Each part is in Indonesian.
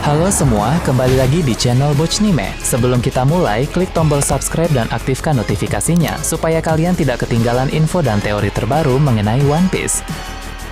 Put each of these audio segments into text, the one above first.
Halo semua, kembali lagi di channel Bochnime. Sebelum kita mulai, klik tombol subscribe dan aktifkan notifikasinya supaya kalian tidak ketinggalan info dan teori terbaru mengenai One Piece.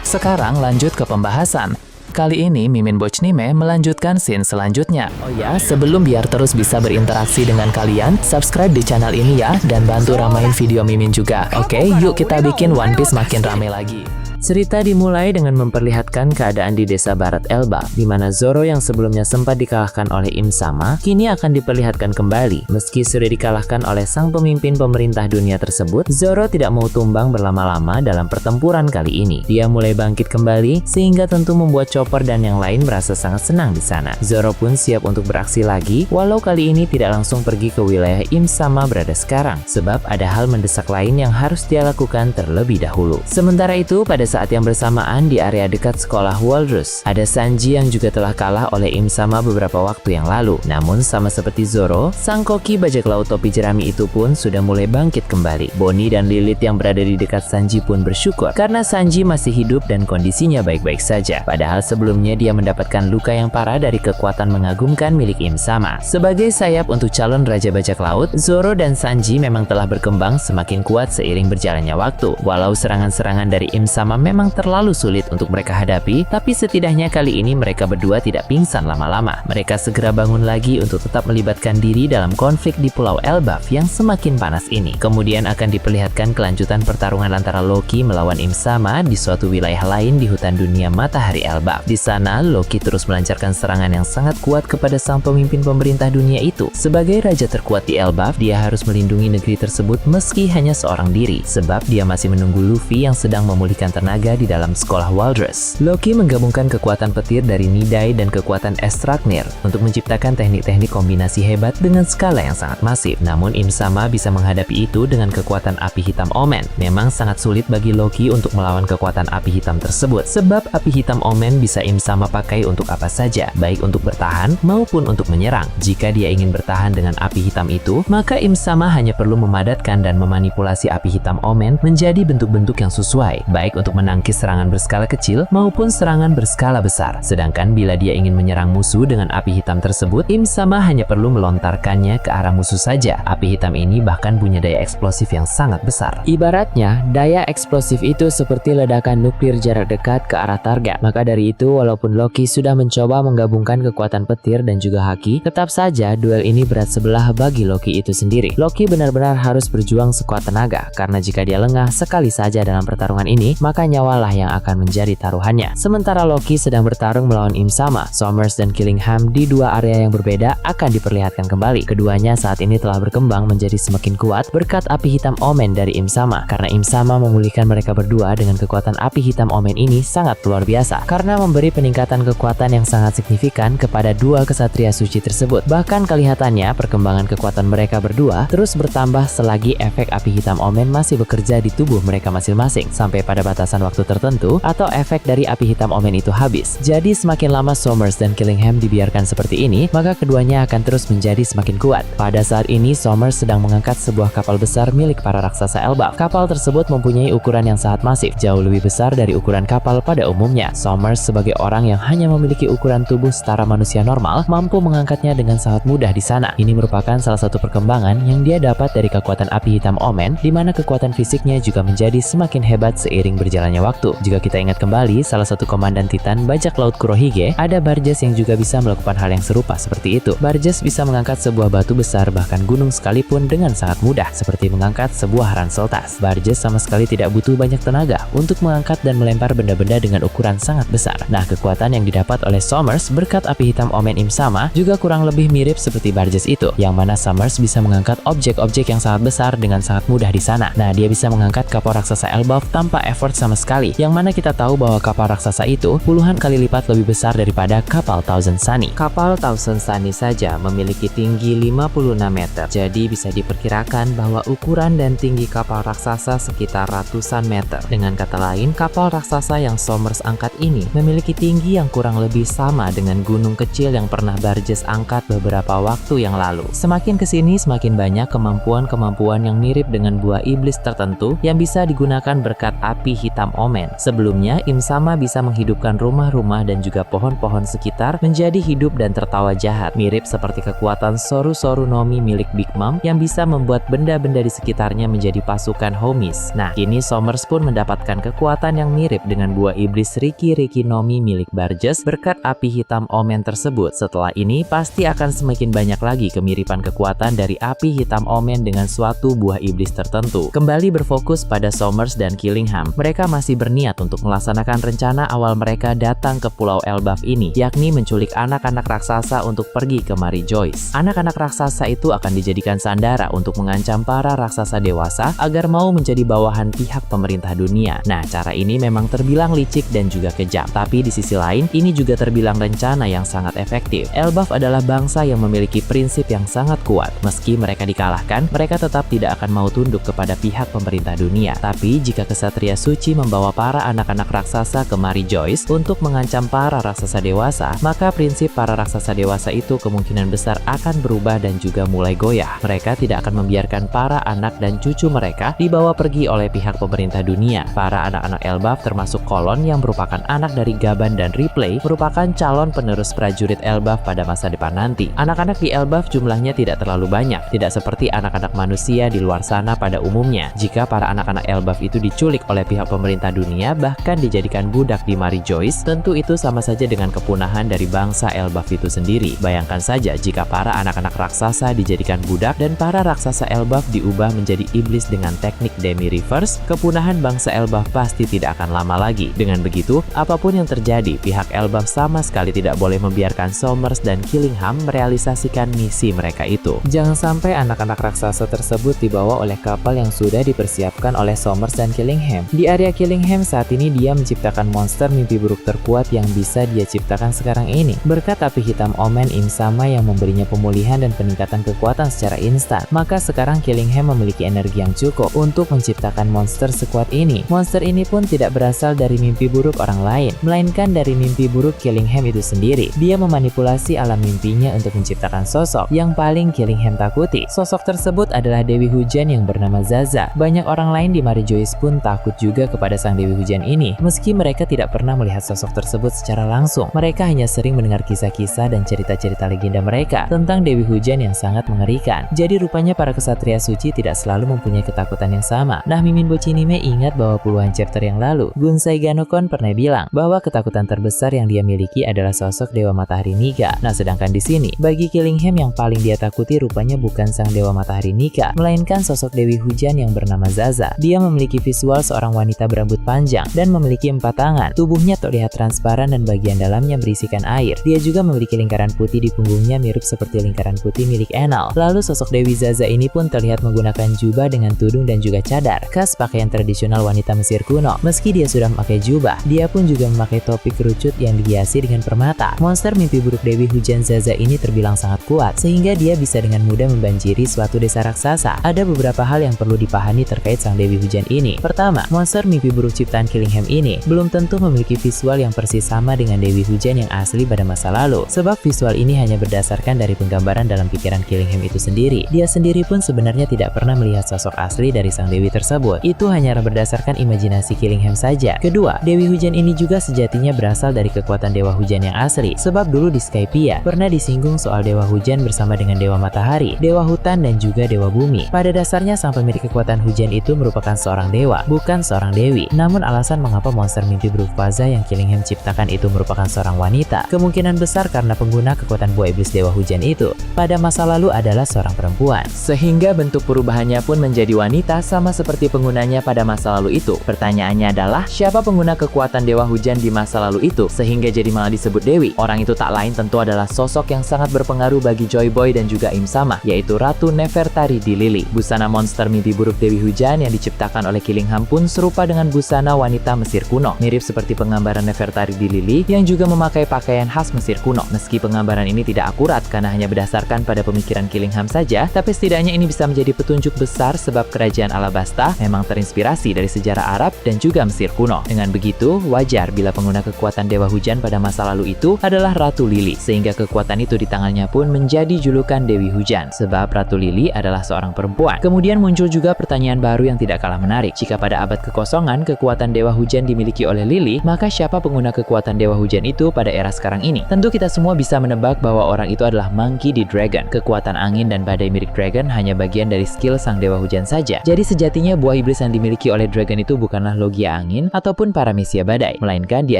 Sekarang lanjut ke pembahasan. Kali ini Mimin Bochnime melanjutkan scene selanjutnya. Oh ya, sebelum biar terus bisa berinteraksi dengan kalian, subscribe di channel ini ya, dan bantu ramein video Mimin juga. Oke, yuk kita bikin One Piece makin rame lagi. Cerita dimulai dengan memperlihatkan keadaan di desa barat Elbaf, di mana Zoro yang sebelumnya sempat dikalahkan oleh Im Sama, kini akan diperlihatkan kembali. Meski sudah dikalahkan oleh sang pemimpin pemerintah dunia tersebut, Zoro tidak mau tumbang berlama-lama dalam pertempuran kali ini. Dia mulai bangkit kembali, sehingga tentu membuat Chopper dan yang lain merasa sangat senang di sana. Zoro pun siap untuk beraksi lagi, walau kali ini tidak langsung pergi ke wilayah Im Sama berada sekarang, sebab ada hal mendesak lain yang harus dia lakukan terlebih dahulu. Sementara itu, pada saat yang bersamaan di area dekat sekolah Walrus, ada Sanji yang juga telah kalah oleh Im Sama beberapa waktu yang lalu. Namun sama seperti Zoro, sang koki bajak laut topi jerami itu pun sudah mulai bangkit kembali. Bonnie dan Lilith yang berada di dekat Sanji pun bersyukur karena Sanji masih hidup dan kondisinya baik-baik saja. Padahal sebelumnya dia mendapatkan luka yang parah dari kekuatan mengagumkan milik Im Sama. Sebagai sayap untuk calon raja bajak laut, Zoro dan Sanji memang telah berkembang semakin kuat seiring berjalannya waktu. Walau serangan-serangan dari Im Sama memang terlalu sulit untuk mereka hadapi, tapi setidaknya kali ini mereka berdua tidak pingsan lama-lama. Mereka segera bangun lagi untuk tetap melibatkan diri dalam konflik di Pulau Elbaf yang semakin panas ini. Kemudian akan diperlihatkan kelanjutan pertarungan antara Loki melawan Im Sama di suatu wilayah lain di hutan dunia Matahari Elbaf. Di sana, Loki terus melancarkan serangan yang sangat kuat kepada sang pemimpin pemerintah dunia itu. Sebagai raja terkuat di Elbaf, dia harus melindungi negeri tersebut meski hanya seorang diri, sebab dia masih menunggu Luffy yang sedang memulihkan tenaga di dalam sekolah Walrus. Loki menggabungkan kekuatan petir dari Nidai dan kekuatan Estragnir untuk menciptakan teknik-teknik kombinasi hebat dengan skala yang sangat masif. Namun Im Sama bisa menghadapi itu dengan kekuatan api hitam Omen. Memang sangat sulit bagi Loki untuk melawan kekuatan api hitam tersebut, sebab api hitam Omen bisa Im Sama pakai untuk apa saja, baik untuk bertahan maupun untuk menyerang. Jika dia ingin bertahan dengan api hitam itu, maka Im Sama hanya perlu memadatkan dan memanipulasi api hitam Omen menjadi bentuk-bentuk yang sesuai, baik untuk menangkis serangan berskala kecil maupun serangan berskala besar. Sedangkan bila dia ingin menyerang musuh dengan api hitam tersebut, Im Sama hanya perlu melontarkannya ke arah musuh saja. Api hitam ini bahkan punya daya eksplosif yang sangat besar. Ibaratnya, daya eksplosif itu seperti ledakan nuklir jarak dekat ke arah target. Maka dari itu, walaupun Loki sudah mencoba menggabungkan kekuatan petir dan juga haki, tetap saja duel ini berat sebelah bagi Loki itu sendiri. Loki benar-benar harus berjuang sekuat tenaga, karena jika dia lengah sekali saja dalam pertarungan ini, maka nyawalah yang akan menjadi taruhannya. Sementara Loki sedang bertarung melawan Im Sama, Sommers dan Killingham di dua area yang berbeda akan diperlihatkan kembali. Keduanya saat ini telah berkembang menjadi semakin kuat berkat api hitam Omen dari Im Sama. Karena Im Sama memulihkan mereka berdua dengan kekuatan api hitam Omen ini sangat luar biasa, karena memberi peningkatan kekuatan yang sangat signifikan kepada dua kesatria suci tersebut. Bahkan kelihatannya perkembangan kekuatan mereka berdua terus bertambah selagi efek api hitam Omen masih bekerja di tubuh mereka masing-masing sampai pada batasan waktu tertentu atau efek dari api hitam Omen itu habis. Jadi semakin lama Sommers dan Killingham dibiarkan seperti ini, maka keduanya akan terus menjadi semakin kuat. Pada saat ini Sommers sedang mengangkat sebuah kapal besar milik para raksasa Elbaf. Kapal tersebut mempunyai ukuran yang sangat masif, jauh lebih besar dari ukuran kapal pada umumnya. Sommers sebagai orang yang hanya memiliki ukuran tubuh setara manusia normal, mampu mengangkatnya dengan sangat mudah di sana. Ini merupakan salah satu perkembangan yang dia dapat dari kekuatan api hitam Omen, di mana kekuatan fisiknya juga menjadi semakin hebat seiring berjalannya waktu. Jika kita ingat kembali, salah satu komandan Titan bajak laut Kurohige, ada Barges yang juga bisa melakukan hal yang serupa seperti itu. Barges bisa mengangkat sebuah batu besar bahkan gunung sekalipun dengan sangat mudah, seperti mengangkat sebuah ransel tas. Barges sama sekali tidak butuh banyak tenaga untuk mengangkat dan melempar benda-benda dengan ukuran sangat besar. Nah, kekuatan yang didapat oleh Sommers berkat api hitam Omen Im Sama juga kurang lebih mirip seperti Barges itu, yang mana Sommers bisa mengangkat objek-objek yang sangat besar dengan sangat mudah di sana. Nah, dia bisa mengangkat kapal raksasa Elbaf tanpa effort sama sekali, yang mana kita tahu bahwa kapal raksasa itu puluhan kali lipat lebih besar daripada kapal Thousand Sunny. Kapal Thousand Sunny saja memiliki tinggi 56 meter, jadi bisa diperkirakan bahwa ukuran dan tinggi kapal raksasa sekitar ratusan meter. Dengan kata lain, kapal raksasa yang Sommers angkat ini memiliki tinggi yang kurang lebih sama dengan gunung kecil yang pernah Barges angkat beberapa waktu yang lalu. Semakin kesini semakin banyak kemampuan-kemampuan yang mirip dengan buah iblis tertentu yang bisa digunakan berkat api hitam hitam omen. Sebelumnya, Im Sama bisa menghidupkan rumah-rumah dan juga pohon-pohon sekitar menjadi hidup dan tertawa jahat, mirip seperti kekuatan Soru-Soru Nomi milik Big Mom yang bisa membuat benda-benda di sekitarnya menjadi pasukan homies. Nah, kini Somers pun mendapatkan kekuatan yang mirip dengan buah iblis Riki-Riki Nomi milik Barges berkat api hitam omen tersebut. Setelah ini, pasti akan semakin banyak lagi kemiripan kekuatan dari api hitam omen dengan suatu buah iblis tertentu. Kembali berfokus pada Somers dan Killingham, mereka masih berniat untuk melaksanakan rencana awal mereka datang ke Pulau Elbaf ini, yakni menculik anak-anak raksasa untuk pergi ke Mary Joyce. Anak-anak raksasa itu akan dijadikan sandara untuk mengancam para raksasa dewasa agar mau menjadi bawahan pihak pemerintah dunia. Nah, cara ini memang terbilang licik dan juga kejam. Tapi di sisi lain, ini juga terbilang rencana yang sangat efektif. Elbaf adalah bangsa yang memiliki prinsip yang sangat kuat. Meski mereka dikalahkan, mereka tetap tidak akan mau tunduk kepada pihak pemerintah dunia. Tapi jika kesatria suci membawa para anak-anak raksasa ke Mary Joyce untuk mengancam para raksasa dewasa, maka prinsip para raksasa dewasa itu kemungkinan besar akan berubah dan juga mulai goyah. Mereka tidak akan membiarkan para anak dan cucu mereka dibawa pergi oleh pihak pemerintah dunia. Para anak-anak Elbaf termasuk Kolon yang merupakan anak dari Gaban dan Ripley merupakan calon penerus prajurit Elbaf pada masa depan nanti. Anak-anak di Elbaf jumlahnya tidak terlalu banyak, tidak seperti anak-anak manusia di luar sana pada umumnya. Jika para anak-anak Elbaf itu diculik oleh pihak pemerintah dunia, bahkan dijadikan budak di Mary Joyce, tentu itu sama saja dengan kepunahan dari bangsa Elbaf itu sendiri. Bayangkan saja jika para anak-anak raksasa dijadikan budak dan para raksasa Elbaf diubah menjadi iblis dengan teknik demi-reverse, kepunahan bangsa Elbaf pasti tidak akan lama lagi. Dengan begitu, apapun yang terjadi, pihak Elbaf sama sekali tidak boleh membiarkan Somers dan Killingham merealisasikan misi mereka itu. Jangan sampai anak-anak raksasa tersebut dibawa oleh kapal yang sudah dipersiapkan oleh Somers dan Killingham. Di area Killingham saat ini dia menciptakan monster mimpi buruk terkuat yang bisa dia ciptakan sekarang ini. Berkat api hitam omen Im Sama yang memberinya pemulihan dan peningkatan kekuatan secara instan, maka sekarang Killingham memiliki energi yang cukup untuk menciptakan monster sekuat ini. Monster ini pun tidak berasal dari mimpi buruk orang lain, melainkan dari mimpi buruk Killingham itu sendiri. Dia memanipulasi alam mimpinya untuk menciptakan sosok yang paling Killingham takuti. Sosok tersebut adalah Dewi Hujan yang bernama Zaza. Banyak orang lain di Mary Joyce pun takut juga kepada sang Dewi Hujan ini, meski mereka tidak pernah melihat sosok tersebut secara langsung. Mereka hanya sering mendengar kisah-kisah dan cerita-cerita legenda mereka tentang Dewi Hujan yang sangat mengerikan. Jadi rupanya para kesatria suci tidak selalu mempunyai ketakutan yang sama. Nah, Mimin Bochinime ingat bahwa puluhan chapter yang lalu, Gunsai Ganokon pernah bilang bahwa ketakutan terbesar yang dia miliki adalah sosok Dewa Matahari Nika. Nah, sedangkan di sini, bagi Killingham yang paling dia takuti rupanya bukan sang Dewa Matahari Nika, melainkan sosok Dewi Hujan yang bernama Zaza. Dia memiliki visual seorang wanita berambut panjang dan memiliki 4 tangan. Tubuhnya terlihat transparan dan bagian dalamnya berisikan air. Dia juga memiliki lingkaran putih di punggungnya mirip seperti lingkaran putih milik Enel. Lalu sosok Dewi Zaza ini pun terlihat menggunakan jubah dengan tudung dan juga cadar, khas pakaian tradisional wanita Mesir kuno. Meski dia sudah memakai jubah, dia pun juga memakai topi kerucut yang dihiasi dengan permata. Monster mimpi buruk Dewi Hujan Zaza ini terbilang sangat kuat, sehingga dia bisa dengan mudah membanjiri suatu desa raksasa. Ada beberapa hal yang perlu dipahami terkait sang Dewi Hujan ini. Pertama, monster mimpi buruk ciptaan Killingham ini belum tentu memiliki visual yang persis sama dengan Dewi Hujan yang asli pada masa lalu, sebab visual ini hanya berdasarkan dari penggambaran dalam pikiran Killingham itu sendiri. Dia sendiri pun sebenarnya tidak pernah melihat sosok asli dari sang Dewi tersebut. Itu hanya berdasarkan imajinasi Killingham saja. Kedua, Dewi Hujan ini juga sejatinya berasal dari kekuatan Dewa Hujan yang asli, sebab dulu di Skypiea pernah disinggung soal Dewa Hujan bersama dengan Dewa Matahari, Dewa Hutan, dan juga Dewa Bumi. Pada dasarnya sang pemilik kekuatan hujan itu merupakan seorang dewa, bukan seorang dewi. Namun alasan mengapa monster mimpi buruk Faza yang Killingham ciptakan itu merupakan seorang wanita, kemungkinan besar karena pengguna kekuatan buah iblis Dewa Hujan itu pada masa lalu adalah seorang perempuan. Sehingga bentuk perubahannya pun menjadi wanita sama seperti penggunanya pada masa lalu itu. Pertanyaannya adalah, siapa pengguna kekuatan Dewa Hujan di masa lalu itu sehingga jadi malah disebut Dewi? Orang itu tak lain tentu adalah sosok yang sangat berpengaruh bagi Joy Boy dan juga Im Sama, yaitu Ratu Nefertari di Lili. Busana monster mimpi buruk Dewi Hujan yang diciptakan oleh Killingham pun serupa dengan busana wanita Mesir kuno, mirip seperti penggambaran Nefertari di Lili yang juga memakai pakaian khas Mesir kuno. Meski penggambaran ini tidak akurat karena hanya berdasarkan pada pemikiran Killingham saja, tapi setidaknya ini bisa menjadi petunjuk besar sebab kerajaan Alabasta memang terinspirasi dari sejarah Arab dan juga Mesir kuno. Dengan begitu, wajar bila pengguna kekuatan Dewa Hujan pada masa lalu itu adalah Ratu Lili, sehingga kekuatan itu di tangannya pun menjadi julukan Dewi Hujan, sebab Ratu Lili adalah seorang perempuan. Kemudian muncul juga pertanyaan baru yang tidak kalah menarik. Jika pada abad kekosongan perkampungan kekuatan Dewa Hujan dimiliki oleh Lily, maka siapa pengguna kekuatan Dewa Hujan itu pada era sekarang ini? Tentu kita semua bisa menebak bahwa orang itu adalah Monkey D. Dragon. Kekuatan angin dan badai milik Dragon hanya bagian dari skill sang Dewa Hujan saja. Jadi sejatinya buah iblis yang dimiliki oleh Dragon itu bukanlah logia angin ataupun paramecia badai, melainkan dia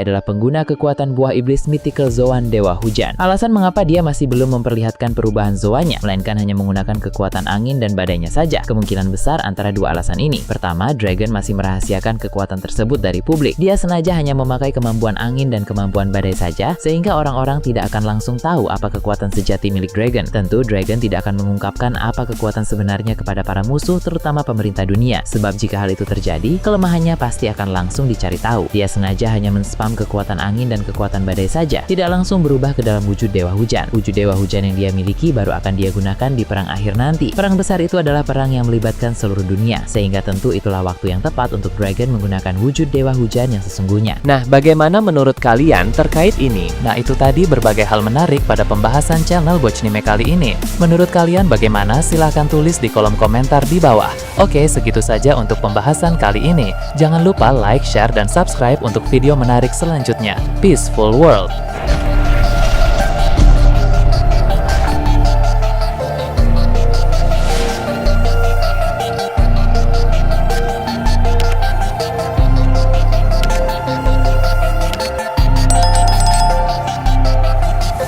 adalah pengguna kekuatan buah iblis Mythical Zoan Dewa Hujan. Alasan mengapa dia masih belum memperlihatkan perubahan zoanya, melainkan hanya menggunakan kekuatan angin dan badainya saja. Kemungkinan besar antara dua alasan ini. Pertama, Dragon masih merahasiakan kekuatan tersebut dari publik. Dia sengaja hanya memakai kemampuan angin dan kemampuan badai saja, sehingga orang-orang tidak akan langsung tahu apa kekuatan sejati milik Dragon. Tentu, Dragon tidak akan mengungkapkan apa kekuatan sebenarnya kepada para musuh, terutama pemerintah dunia. Sebab jika hal itu terjadi, kelemahannya pasti akan langsung dicari tahu. Dia sengaja hanya men-spam kekuatan angin dan kekuatan badai saja, tidak langsung berubah ke dalam wujud Dewa Hujan. Wujud Dewa Hujan yang dia miliki baru akan dia gunakan di perang akhir nanti. Perang besar itu adalah perang yang melibatkan seluruh dunia, sehingga tentu itulah waktu yang tepat untuk Dragon menggunakan wujud Dewa Hujan yang sesungguhnya. Nah, bagaimana menurut kalian terkait ini? Nah, itu tadi berbagai hal menarik pada pembahasan channel Bochnime kali ini. Menurut kalian bagaimana? Silahkan tulis di kolom komentar di bawah. Oke, segitu saja untuk pembahasan kali ini. Jangan lupa like, share, dan subscribe untuk video menarik selanjutnya. Peaceful World!